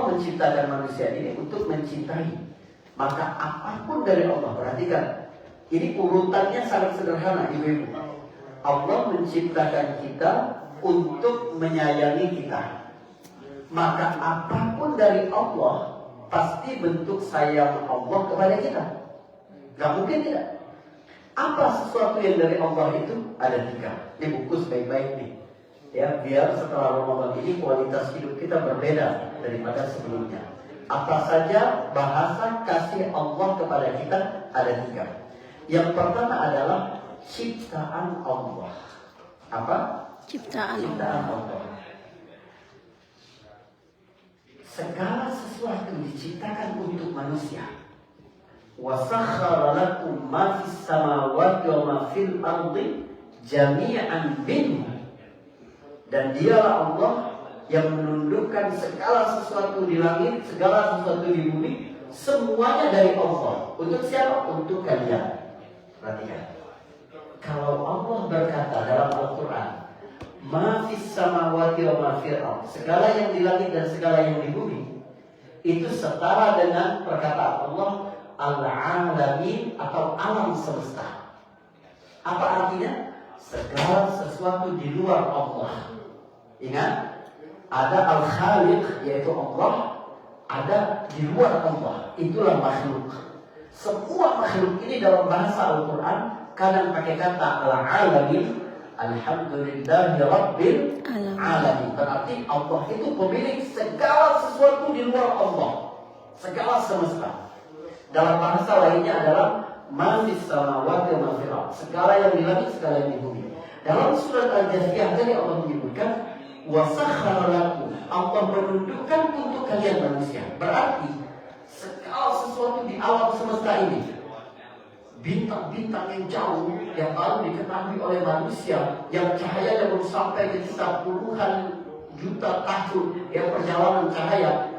menciptakan manusia ini untuk mencintai. Maka apapun dari Allah, perhatikan, ini urutannya sangat sederhana, ibu-ibu. Allah menciptakan kita untuk menyayangi kita. Maka apapun dari Allah pasti bentuk sayang Allah kepada kita. Gak mungkin tidak. Apa sesuatu yang dari Allah itu? Ada 3. Ini bungkus baik-baik nih. Ya, biar setelah Ramadan ini kualitas hidup kita berbeda daripada sebelumnya. Apa saja bahasa kasih Allah kepada kita? Ada 3. Yang pertama adalah ciptaan Allah. Apa? Ciptaan Allah. Segala sesuatu diciptakan untuk manusia. Wa sakhkhara lakum ma fis samawati wa ma fil ardi jami'an minhu. Dan dialah Allah yang menundukkan segala sesuatu di langit, segala sesuatu di bumi, semuanya dari Allah. Untuk siapa? Untuk kalian. Perhatikan. Kalau Allah berkata dalam Al-Quran, ma fis samawati wa ma fil ardi, segala yang di langit dan segala yang di bumi, itu setara dengan perkataan Allah al-alamin atau alam semesta. Apa artinya? Segala sesuatu di luar Allah. Ingat, ada al-khaliq yaitu Allah, ada di luar Allah, itulah makhluk. Semua makhluk ini dalam bahasa Al-Quran kadang pakai kata al-alamin, alhamdulillahi rabbil alamin. Berarti Allah itu pemilik segala sesuatu di luar Allah, segala semesta. Dalam bahasa lainnya adalah ma fis samawati wa ma fil ardh, segala yang di langit, segala yang di bumi. Dalam surat Al-Jathiyah tadi Allah menyebutkan wa sakhkhara lakum, Allah menundukkan untuk kalian manusia. Berarti segala sesuatu di alam semesta ini, bintang-bintang yang jauh yang baru diketahui oleh manusia, yang cahayanya baru sampai ke kita puluhan juta tahun, yang perjalanan cahaya,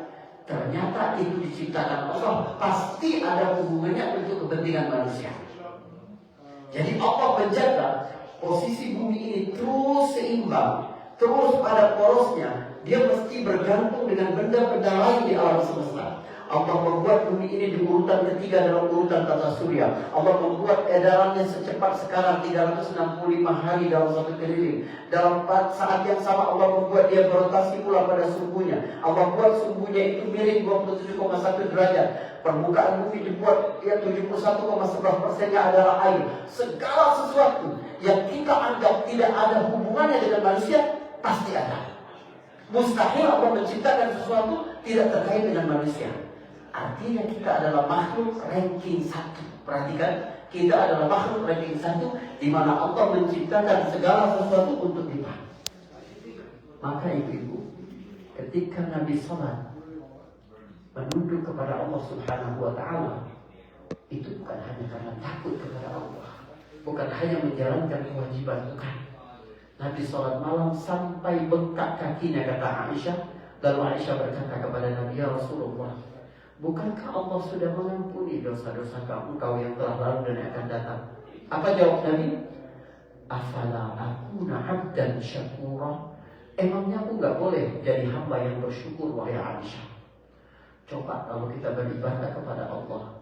ternyata itu diciptakan Allah, pasti ada hubungannya untuk kepentingan manusia. Jadi Allah menjaga posisi bumi ini terus seimbang, terus pada porosnya. Dia mesti bergantung dengan benda-benda lain di alam semesta. Allah membuat bumi ini di urutan ketiga dalam urutan tata surya. Allah membuat edarannya secepat sekarang 365 hari dalam satu keliling. Dalam saat yang sama Allah membuat dia berotasi pula pada sumbunya. Allah buat sumbunya itu miring 27,1 derajat. Permukaan bumi dibuat 71,11%-nya adalah air. Segala sesuatu yang kita anggap tidak ada hubungannya dengan manusia pasti ada. Mustahil Allah menciptakan sesuatu tidak terkait dengan manusia. Artinya kita adalah makhluk ranking 1. Perhatikan, kita adalah makhluk ranking 1 di mana Allah menciptakan segala sesuatu untuk kita. Maka ibu-ibu, ketika Nabi salat menunduk kepada Allah Subhanahu wa taala, itu bukan hanya karena takut kepada Allah, bukan hanya menjalankan kewajiban, bukan. Nabi salat malam sampai bengkak kakinya, kata Aisyah. Lalu Aisyah berkata kepada Nabi, ya Rasulullah, bukankah Allah sudah mengampuni dosa-dosa engkau yang telah lalu dan yang akan datang? Apa jawab Nabi? Afala akuna abdan syakura. Emangnya aku gak boleh jadi hamba yang bersyukur, wahai Aisyah? Coba kalau kita beribadah kepada Allah,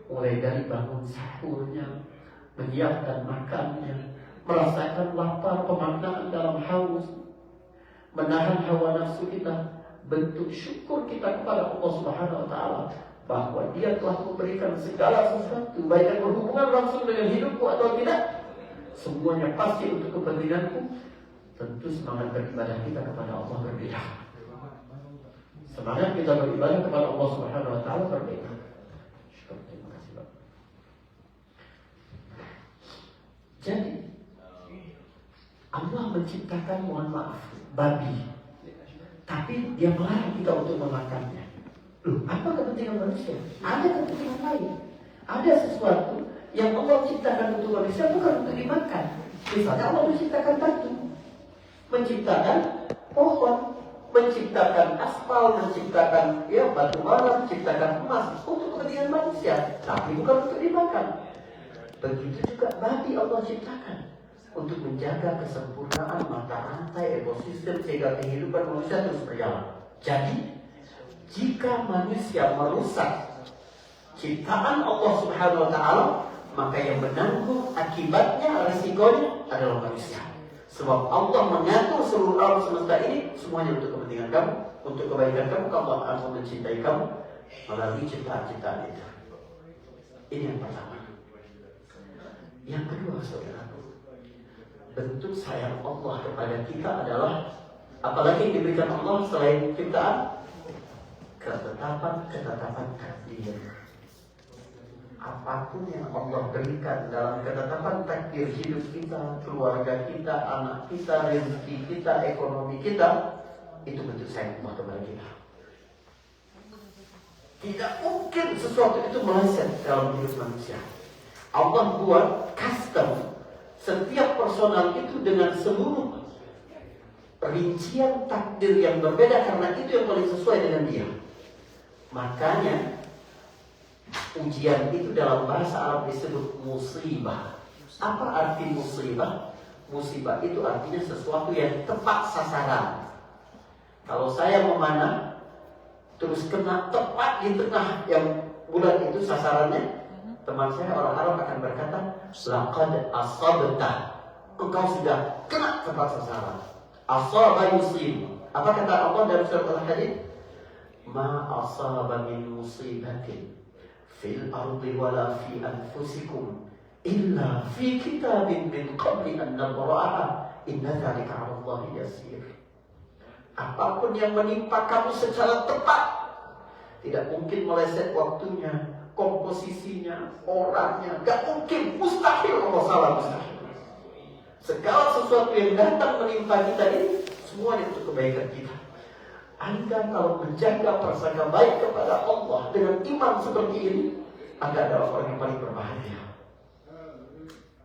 mulai dari bangun sahurnya, menyiapkan makannya, merasakan lapar, pemandangan dalam haus, menahan hawa nafsu kita, bentuk syukur kita kepada Allah Subhanahu wa taala bahwa Dia telah memberikan segala sesuatu, baik yang berhubungan langsung dengan hidupku atau tidak, semuanya pasti untuk kepentinganku. Tentu semangat beribadah kita kepada Allah berbeda. Semangat kita beribadah kepada Allah Subhanahu wa taala berbeda. Terima kasih, Pak. Jadi Allah menciptakan, mohon maaf, babi, tapi Dia melarang kita untuk memakannya. Loh, apa kepentingan manusia? Ada kepentingan lain. Ada sesuatu yang Allah ciptakan untuk manusia bukan untuk dimakan. Misalnya Allah menciptakan batu, menciptakan pohon, menciptakan aspal, menciptakan batu bara, menciptakan emas untuk kepentingan manusia, tapi bukan untuk dimakan. Begitu juga babi Allah ciptakan untuk menjaga kesempurnaan mata rantai ekosistem sehingga kehidupan manusia terus berjalan. Jadi Jika manusia merusak ciptaan Allah Subhanahu wa Ta'ala, maka yang menanggung akibatnya, resikonya adalah manusia. Sebab Allah mengatur seluruh alam semesta ini semuanya untuk kepentingan kamu, untuk kebaikan kamu. Allah akan mencintai kamu melalui ciptaan-ciptaan itu. Ini yang pertama. Yang kedua, saudaraku, bentuk sayang Allah kepada kita adalah, apalagi yang diberikan Allah selain ciptaan, ketetapan takdir. Apapun yang Allah berikan dalam ketetapan takdir hidup kita, keluarga kita, anak kita, rezeki kita, ekonomi kita, itu bentuk sayang Allah kepada kita. Tidak mungkin sesuatu itu meleset dalam hidup manusia. Allah buat custom setiap personal itu dengan seluruh rincian takdir yang berbeda, karena itu yang paling sesuai dengan dia. Makanya ujian itu dalam bahasa Arab disebut musibah. Apa arti musibah? Musibah itu artinya sesuatu yang tepat sasaran. Kalau saya memanah terus kena tepat di tengah yang bulat itu sasarannya, teman saya orang Arab akan berkata, laqad asabta, engkau sudah kena tepat sasaran. Asaba yusib. Apa kata Allah dalam surat Al-Hadid? Ma asaba min musibatin fil ardi wala fi anfusikum illa fi kitabin min qabli an nabra'aha inna dzalika 'ala Allahi yasir. Apapun yang menimpa kamu secara tepat, tidak mungkin meleset waktunya, komposisinya, orangnya, gak mungkin, mustahil. Allah salah, mustahil. Segala sesuatu yang datang menimpa kita ini semuanya untuk kebaikan kita. Anda kalau menjaga prasangka baik kepada Allah dengan iman seperti ini, Anda adalah orang yang paling berbahagia.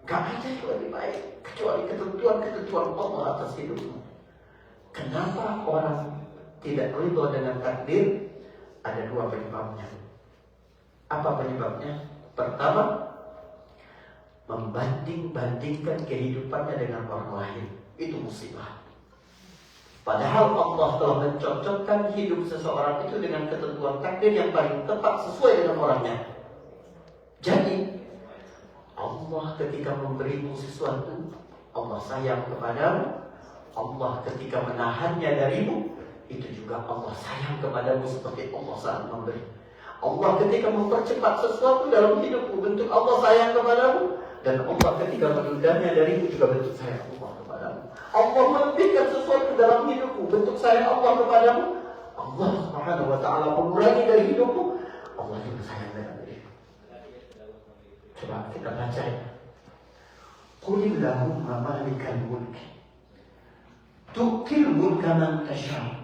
Gak ada yang lebih baik kecuali ketentuan-ketentuan Allah atas hidupmu. Kenapa orang tidak ridho dengan takdir? Ada dua penyebabnya. Apa penyebabnya? Pertama, membanding-bandingkan kehidupannya dengan orang lain. Itu musibah. Padahal Allah telah mencocokkan hidup seseorang itu dengan ketentuan takdir yang paling tepat sesuai dengan orangnya. Jadi Allah ketika memberimu sesuatu, Allah sayang kepadamu. Allah ketika menahannya darimu, itu juga Allah sayang kepadamu seperti Allah saat memberi. Allah ketika mempercepat sesuatu dalam hidupmu, bentuk Allah sayang kepadamu. Dan Allah ketika menundanya darimu juga bentuk sayang Allah kepadamu. Allah memberikan sesuatu dalam hidupmu, bentuk sayang Allah kepadamu. Allah Subhanahu wa Ta'ala mengurangi dari hidupmu, Allah juga sayang dengan dirimu. Coba kita baca ya. Qulillahumma malikal mulki tu'til mulka man tasha'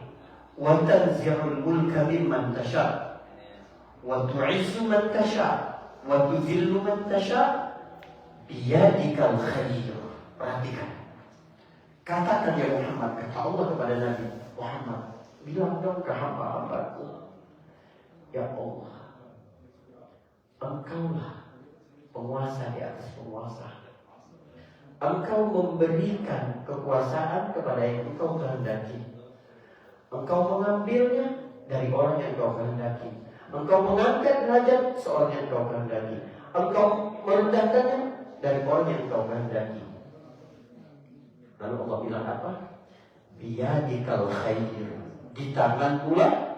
wa tanzi'ul mulka mimman tasha' wa tu'izzu man tasha' wa tudhillu man tasha' biyadikal khair. Perhatikan. Katakan ya Muhammad, kata Allah kepada Nabi Muhammad, bilang dong ke hamba-hambaku, ya Allah, Engkaulah penguasa di atas penguasa. Engkau memberikan kekuasaan kepada yang Engkau kehendaki. Engkau mengambilnya dari orang yang Engkau kehendaki. Engkau mengangkat derajat seorang yang Engkau kehendaki. Engkau merendahkannya dari orang yang Engkau kehendaki. Lalu Allah bilang apa? Biyadikal khair. Di tangan pula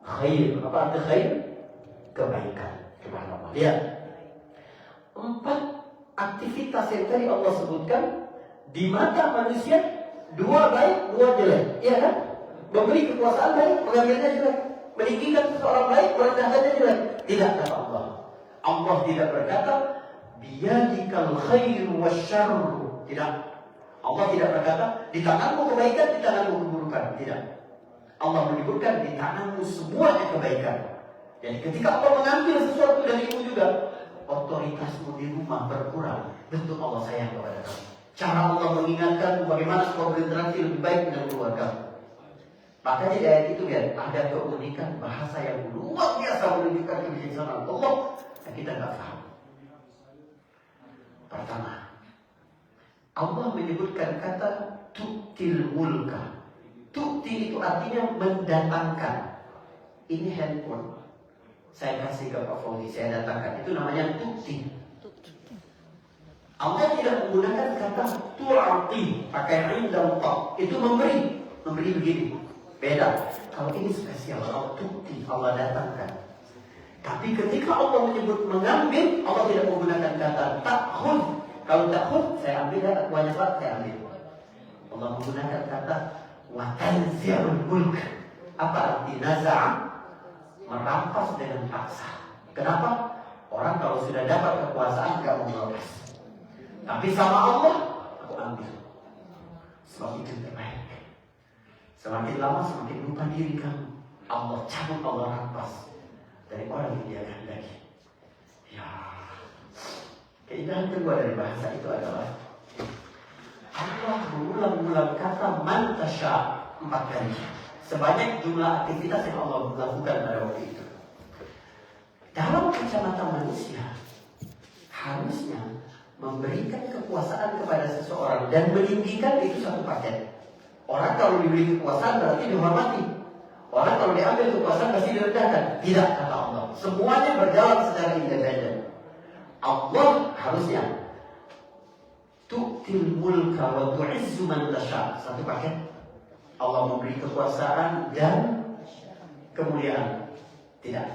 khair. Apa arti khair? Kebaikan. Subhanallah. Lihat. 4 aktivitas yang tadi Allah sebutkan, di mata manusia 2 baik, 2 jelek. Iya kan? Memberi kekuasaan baik, mengambilnya jelek. Meninggikan seseorang baik, merendahkannya jelek. Tidak kata Allah. Allah tidak berkata biyadikal khair wasyarru. Tidak. Allah tidak berkata di tanganmu kebaikan, di tanganmu keburukan. Tidak. Allah menyebutkan di tanganmu semuanya kebaikan. Jadi ketika Allah mengambil sesuatu darimu juga, otoritasmu di rumah berkurang. Bentuk Allah sayang kepada kamu. Cara Allah mengingatkan bagaimana kau berinteraksi lebih baik dengan keluarga. Makanya di ayat itu ya ada keunikan bahasa yang luar biasa menunjukkan kebijaksanaan Allah yang kita nggak paham. Pertama, Allah menyebutkan kata tu'til mulka. Tu'ti itu artinya mendatangkan. ini handphone, saya kasih ke Pak Fauzi, saya datangkan, itu namanya tukti. Allah tidak menggunakan kata tu'ati, pakai rin dan ta, itu memberi begini, beda. Kalau ini spesial, kalau tukti, Allah datangkan. Tapi ketika Allah menyebut mengambil, Allah tidak menggunakan kata ta'khud. Kalau ta'khud, saya ambil, banyak banget saya ambil. Allah menggunakan kata wa tanzi'ul mulk. Apa arti naza'? Merampas dengan paksa. Kenapa? Orang kalau sudah dapat kekuasaan gak mau lepas. Tapi sama Allah, aku ambil. Sebab itu terbaik. Semakin lama semakin lupa diri kamu. Allah cabut, Allah rampas dari orang yang dia kehendaki. Ya, keindahan kedua dari bahasa itu adalah Allah mengulang-ulang kata man tasya 4 kali. Sebanyak jumlah aktivitas yang Allah lakukan pada waktu itu. Dalam kacamata manusia, harusnya memberikan kekuasaan kepada seseorang dan meninggikan itu satu paket. Orang kalau diberi kekuasaan berarti dihormati. Orang kalau diambil kekuasaan pasti direndahkan. Tidak, kata Allah. Semuanya berjalan secara independen. Allah harusnya tu'til mulka wa tu'izzu man tasha. Satu paket. Allah memberi kekuasaan dan kemuliaan. Tidak.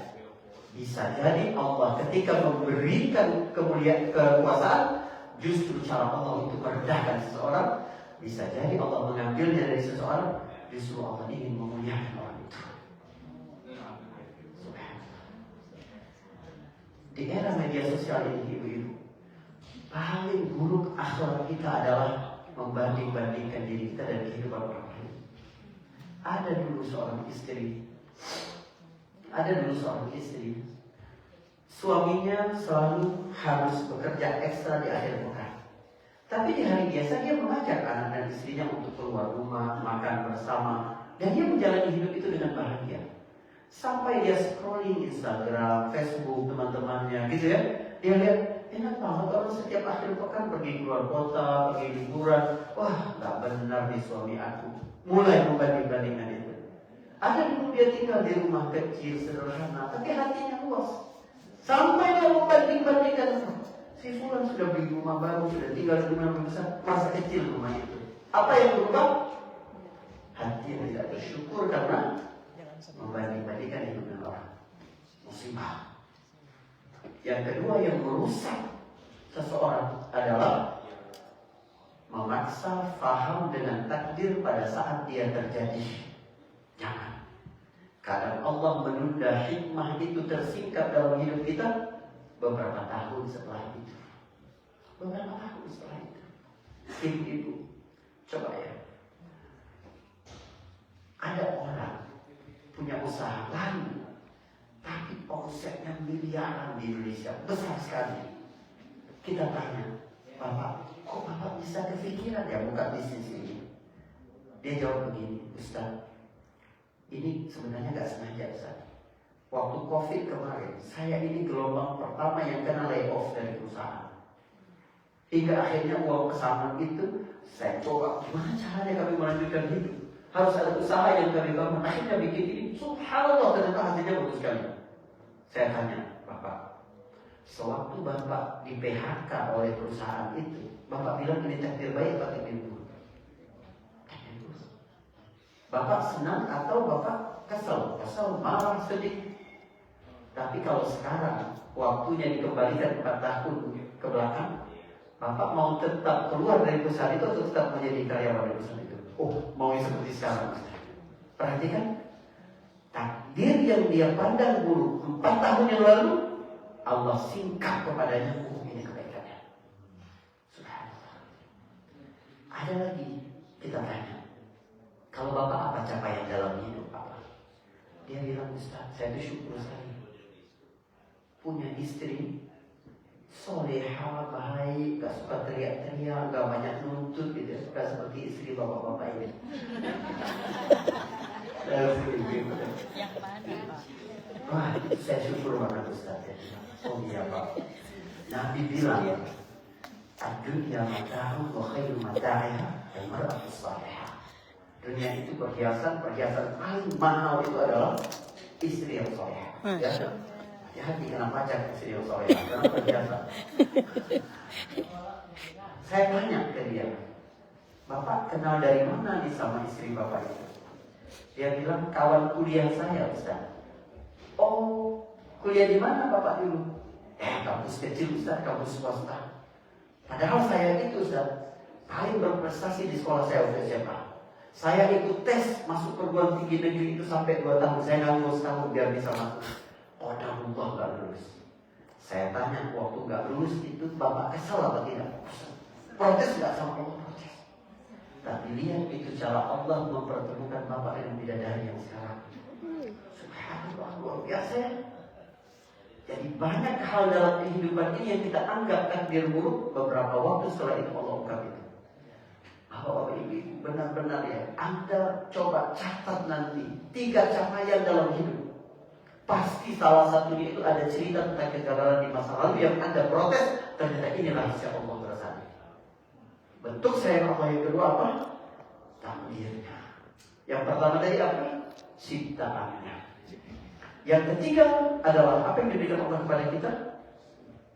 Bisa jadi Allah ketika memberikan kemuliaan, kekuasaan, justru cara Allah untuk merendahkan seseorang. Bisa jadi Allah mengambilnya dari seseorang, justru Allah ingin memuliakan orang itu. Di era media sosial ini, ibu-ibu, paling buruk akhlak kita adalah membanding-bandingkan diri kita dan kehidupan orang lain. Ada dulu seorang istri, suaminya selalu harus bekerja ekstra di akhir pekan. Tapi di hari biasa dia mengajak anak dan istrinya untuk keluar rumah, makan bersama, dan dia menjalani hidup itu dengan bahagia. Sampai dia scrolling Instagram, Facebook teman-temannya, gitu ya. Dia lihat enak banget orang setiap akhir pekan pergi keluar kota, pergi liburan. Wah, nggak benar nih suami aku. Mulai membanding-bandingkan itu. Ada dulu dia tinggal di rumah kecil sederhana, tapi hatinya luas. Sampai dia membanding-bandingkan, si fulan sudah beli rumah baru, sudah tinggal di rumah besar, masa kecil rumah itu. Apa yang berubah? Hati yang tidak bersyukur karena membanding-bandingkan hidup dengan orang. Musibah. Yang kedua yang merusak seseorang adalah memaksa faham dengan takdir pada saat dia terjadi. Jangan. Kadang Allah menunda hikmah itu tersingkap dalam hidup kita beberapa tahun setelah itu. Ibu, coba ya. Ada orang punya usaha lain, tapi omsetnya miliaran di Indonesia, besar sekali. Kita tanya, Bapak, kok Bapak bisa kepikiran ya buka bisnis ini? Dia jawab begini, Ustaz, ini sebenarnya gak sengaja Ustaz. Waktu COVID kemarin, saya ini gelombang pertama yang kena layoff dari perusahaan. Hingga akhirnya uang pesanan itu, saya coba gimana caranya kami melanjutkan hidup. Harus ada usaha yang kami bangun. Akhirnya bikin ini, subhanallah, ternyata hasilnya bagus sekali. Saya tanya, Bapak, sewaktu Bapak di PHK oleh perusahaan itu, Bapak bilang ini takdir baik atau takdir buruk? Bapak senang atau Bapak kesel? Kesel, marah, sedih. Tapi kalau sekarang waktunya dikembalikan 4 tahun ke belakang, Bapak mau tetap keluar dari perusahaan itu atau tetap menjadi karyawan dari perusahaan itu? Oh, mau seperti sekarang. Perhatikan, takdir yang dia pandang buruk 4 tahun yang lalu, Allah singkap kepadanya, oh ini kebaikannya. Subhanallah. Ada lagi, kita tanya, kalau Bapak apa capaian dalam hidup Bapak? Dia bilang, Ustaz, saya bersyukur sekali. Punya istri soleha, baik, gak suka teriak-teriak, gak banyak nuntut gitu, gak seperti istri bapak-bapak ini. Yang mana Pak? Wah, saya syukur banget Ustaz ya. Oh iya Pak. Nabi bilang, ad-dunya mata'un wa khairu mata'iha al-mar'atu salihah. Dunia itu perhiasan paling mahal itu adalah istri yang soleh. Masya Ya. Hati-hati kena pacar istri yang soleh. Kenapa biasa? Saya tanya ke dia, Bapak kenal dari mana nih sama istri Bapak itu? Dia bilang kawan kuliah saya, Ustaz. Oh, kuliah di mana Bapak dulu? Kampus kecil Ustaz, kampus swasta. Padahal saya itu Ustaz paling berprestasi di sekolah saya waktu SMA. Saya ikut tes masuk perguruan tinggi negeri itu sampai 2 tahun. Saya nggak lulus tahun biar bisa masuk. Qadarullah nggak lulus. Saya tanya waktu nggak lulus itu Bapak kesal apa tidak? Protes nggak sama Allah? Protes. Tapi lihat itu cara Allah mempertemukan Bapak dengan bidadari yang sekarang. Subhanallah, luar biasa ya. Jadi banyak hal dalam kehidupan ini yang kita anggap takdir buruk, beberapa waktu setelah itu Allah ungkap itu. Bapak Ibu benar-benar ya, Anda coba catat nanti 3 capaian dalam hidup. Pasti salah satunya itu ada cerita tentang kegagalan di masa lalu yang Anda protes, ternyata ini rahasia Allah bersama. Bentuk sayang Allah yang kedua apa? Takdirnya. Yang pertama tadi apa? Ciptaannya. Yang ketiga adalah apa yang diberikan Allah kepada kita?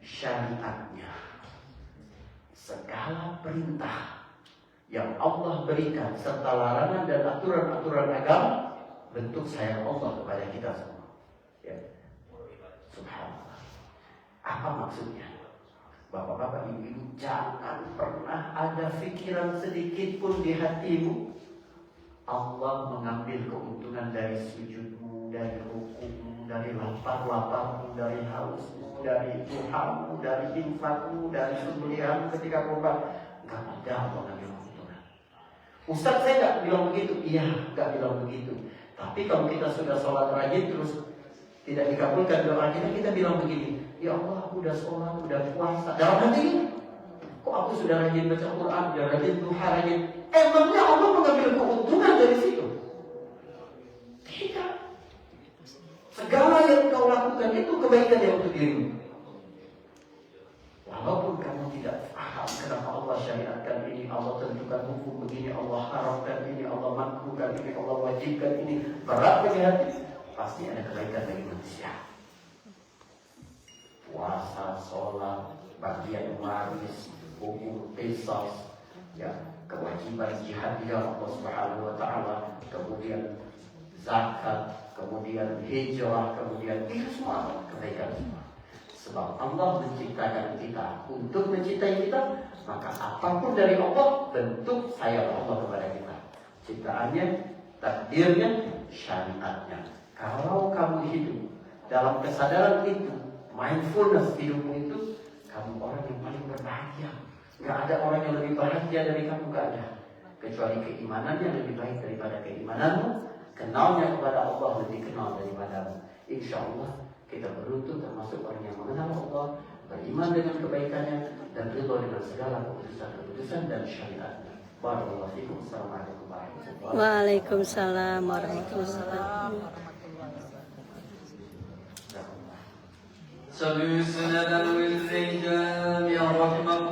Syariatnya. Segala perintah yang Allah berikan serta larangan dan aturan-aturan agama bentuk sayang Allah kepada kita semua. Ya. Subhanallah. Apa maksudnya? Bapak-bapak, ibu-ibu, jangan pernah ada pikiran sedikit pun di hatimu Allah mengambil keuntungan dari sujudmu, dari rukumu, dari lapar-laparmu, dari hausmu, dari duhamu, dari infakmu, dari sembelihanmu ketika korban. Gak ada Allah ngambil keuntungan. Ustaz, saya gak bilang begitu. Iya, gak bilang begitu. Tapi kalau kita sudah sholat rajin terus tidak dikabulkan doa kita bilang begini, ya Allah, aku udah sholat, udah puasa. Dalam hati ini, kok aku sudah rajin baca Quran, sudah rajin duha, rajin. Emangnya Allah mengambil keuntungan dari situ? Tidak. Segala yang kau lakukan itu kebaikan yang untuk dirimu. Walaupun kamu tidak paham kenapa Allah syariatkan ini, Allah tentukan hukum begini, Allah haramkan ini, Allah makruhkan ini, Allah wajibkan ini, berat bagi hati, pasti ada kebaikan bagi manusia. Puasa, sholat, bagian waris, hukum qisas, ya, kewajiban jihad di jalan Allah Subhanahu wa taala, kemudian zakat, kemudian hijrah, kemudian itu semua kebaikan semua. Sebab Allah menciptakan kita untuk mencintai kita, maka apapun dari Allah bentuk sayang Allah kepada kita. Ciptaannya, takdirnya, syariatnya. Kalau kamu hidup dalam kesadaran itu, mindfulness hidupmu itu, kamu orang yang paling berbahagia. Gak ada orang yang lebih bahagia dari kamu, gak ada. Kecuali keimanannya lebih baik daripada keimananmu, kenalnya kepada Allah lebih kenal daripadamu. Insya Allah kita beruntung termasuk orang yang mengenal Allah, beriman dengan kebaikannya, dan ridho dengan segala keputusan-keputusan dan syariatnya. Barakallahu fikum. Assalamualaikum warahmatullahi wabarakatuh. Waalaikumsalam warahmatullahi wabarakatuh. صلوا سنة الرجال يا رحمة